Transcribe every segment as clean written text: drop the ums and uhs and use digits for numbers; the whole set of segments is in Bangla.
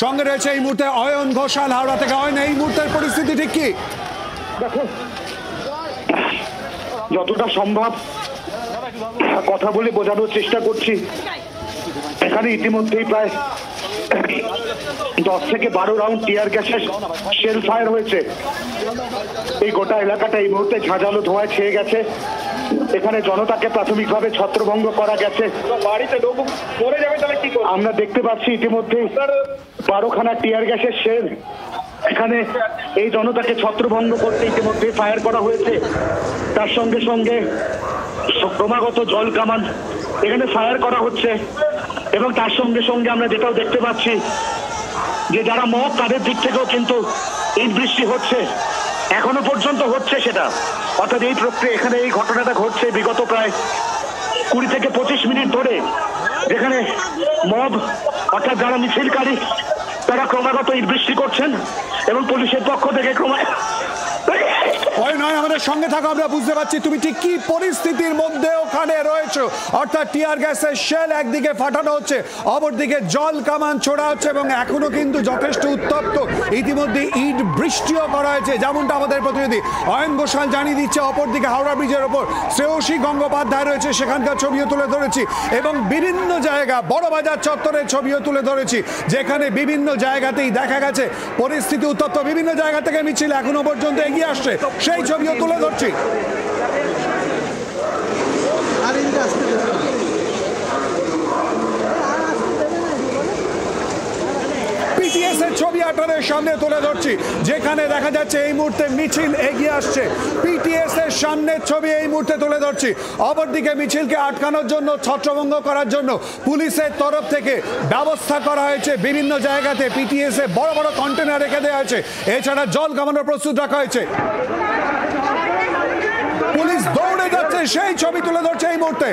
সঙ্গে রয়েছে এই মুহূর্তে অয়ন ঘোষাল হাওড়া থেকে। অয়ন, এই মুহূর্তের পরিস্থিতি ঠিক কি? দেখো, যতটা সম্ভব কথা বলে বোঝানোর চেষ্টা করছি। এখানে ইতিমধ্যেই প্রায় 10 থেকে 12 রাউন্ড টিয়ার গ্যাসের শেল ফায়ার হয়েছে। এই গোটা এলাকাটা এই মুহূর্তে ঝাঁঝালো ধোঁয়ায় ছেয়ে গেছে। এখানে জনতাকে প্রাথমিকভাবে ছত্রভঙ্গ করা গেছে। আমরা দেখতে পাচ্ছি ইতিমধ্যেই 12খানা টিয়ার গ্যাসের শেল এখানে এই জনতাকে ছত্রভঙ্গ করতে ইতিমধ্যে ফায়ার করা হয়েছে। তার সঙ্গে সঙ্গে ক্রমাগত জল কামান এখানে ফায়ার করা হচ্ছে এবং তার সঙ্গে সঙ্গে আমরা যেটাও দেখতে পাচ্ছি যে যারা মব তাদের দিক থেকেও কিন্তু এই বৃষ্টি হচ্ছে, এখনো পর্যন্ত হচ্ছে সেটা। অর্থাৎ এই প্রক্রিয়া এখানে এই ঘটনাটা ঘটছে বিগত প্রায় 20 থেকে 25 মিনিট ধরে, যেখানে মব অর্থাৎ যারা মিছিলকারী তারা ক্রমাগত ইট বৃষ্টি করছেন এবং পুলিশের পক্ষ থেকে নয় আমাদের সঙ্গে থাকো, আমরা বুঝতে পারছি তুমি ঠিক কি পরিস্থিতির মধ্যে ওখানে রয়েছে। অর্থাৎ টিয়ার গ্যাসের শেল একদিকে ফাটানো হচ্ছে, অপরদিকে জল কামান ছোড়া হচ্ছে এবং এখনো কিন্তু যথেষ্ট উত্তপ্ত। ইতিমধ্যে ইট বৃষ্টিও করা হয়েছে, যেমনটা আমাদের প্রতিনিধি অয়ন ঘোষাল জানিয়ে দিচ্ছে। অপরদিকে হাওড়া ব্রিজের ওপর শ্রেয়সী গঙ্গোপাধ্যায় রয়েছে, সেখানকার ছবিও তুলে ধরেছি এবং বিভিন্ন জায়গা বড়বাজার চত্বরের ছবিও তুলে ধরেছি, যেখানে বিভিন্ন জায়গাতেই দেখা গেছে পরিস্থিতি উত্তপ্ত। বিভিন্ন জায়গা থেকে মিছিল এখনো পর্যন্ত এগিয়ে আসছে, সেই ছবিও তুলে ধরছি। পিটিএস এর ছবি আপনাদের সামনে তুলে ধরছি, যেখানে দেখা যাচ্ছে এই মুহূর্তে মিছিল এগিয়ে আসছে। পিটিএস এর সামনের ছবি এই মুহূর্তে তুলে ধরছি। অপরদিকে মিছিলকে আটকানোর জন্য, ছত্রভঙ্গ করার জন্য পুলিশের তরফ থেকে ব্যবস্থা করা হয়েছে। বিভিন্ন জায়গাতে পিটিএস এ বড় বড় কন্টেনার রেখে দেওয়া হয়েছে, এছাড়া জল কামানোর প্রস্তুত রাখা হয়েছে। পুলিশ দৌড়ে যাচ্ছে, সেই ছবি তুলে ধরছে এই মুহূর্তে।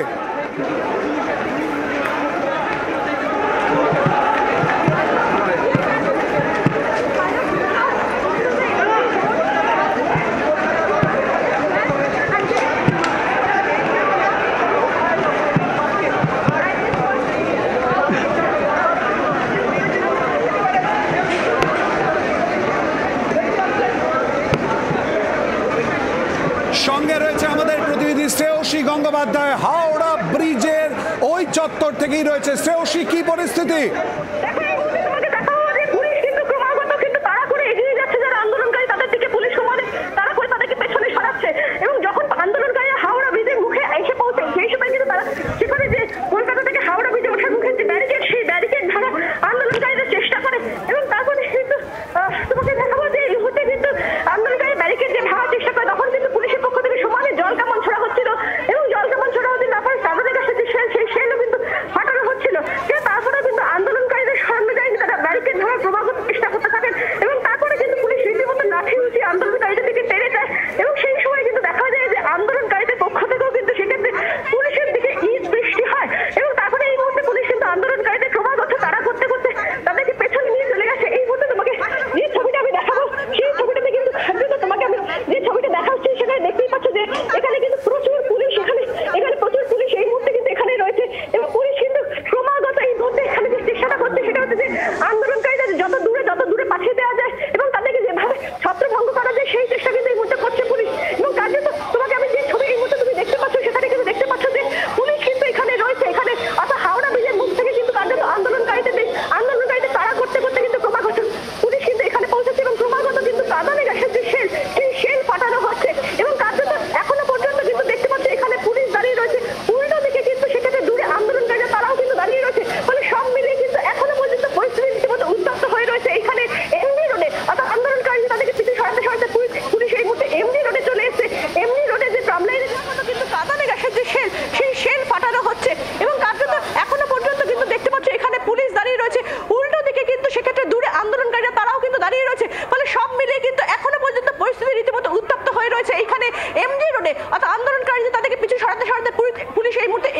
সঙ্গে রয়েছে আমাদের প্রতিনিধি শ্রেয়সী গঙ্গোপাধ্যায়, হাওড়া ব্রিজের ওই চত্বর থেকেই রয়েছে। শ্রেয়সী, কি পরিস্থিতি?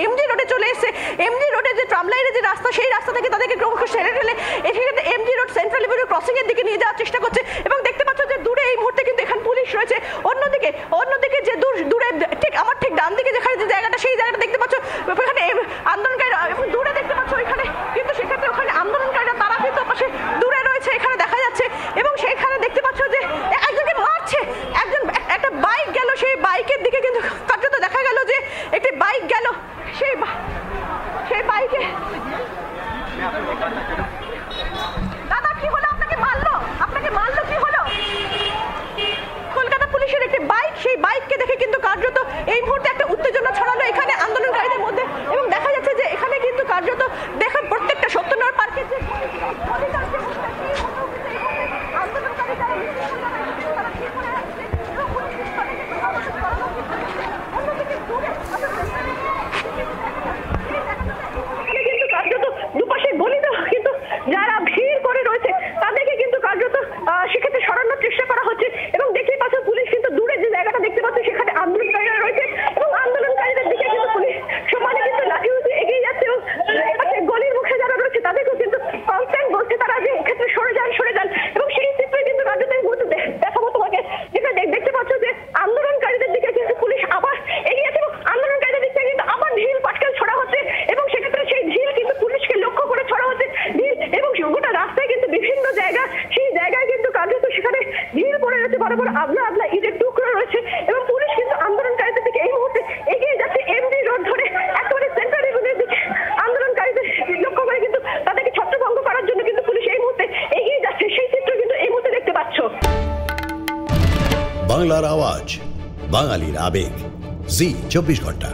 এমজি রোডে চলে এসেছে। এমজি রোডে যে ট্রাম লাইনের যে রাস্তা, সেই রাস্তা থেকে তাদেরকে ক্রমশ ঠেলে ঠেলে এখানে MG road central Avenue crossing এর দিকে নিয়ে যাওয়ার চেষ্টা করছে। এবং দেখতে পাচ্ছ যে দূরে এই মুহূর্তে কিন্তু এখানে পুলিশ রয়েছে। অন্যদিকে যে দূরে ঠিক আমার ঠিক ডান দিকে যেখানে যে জায়গাটা, সেই জায়গাটা দেখতে পাচ্ছ ওখানে আন্দোলনকারীরা, এবং দূরে দেখতে পাচ্ছ ওইখানে কিন্তু সেক্ষেত্রে ওখানে আন্দোলনকারীরা তারা কিন্তু পাশে দূরে ইটের টুকরো রয়েছে এবং পুলিশ কিন্তু আন্দোলনকারীদের দিকে এই মুহূর্তে এগিয়ে যাচ্ছে এমজি রোড ধরে একেবারে সেন্ট্রাল এভিনিউর দিকে আন্দোলনকারীদের লক্ষ্য করে কিন্তু তাদেরকে ছত্রভঙ্গ করার জন্য কিন্তু পুলিশ এই মুহূর্তে এগিয়ে যাচ্ছে, সেই চিত্র কিন্তু এই মুহূর্তে দেখতে পাচ্ছ। বাংলার আওয়াজ, বাঙালির আবেগ, জি 24 ঘন্টা।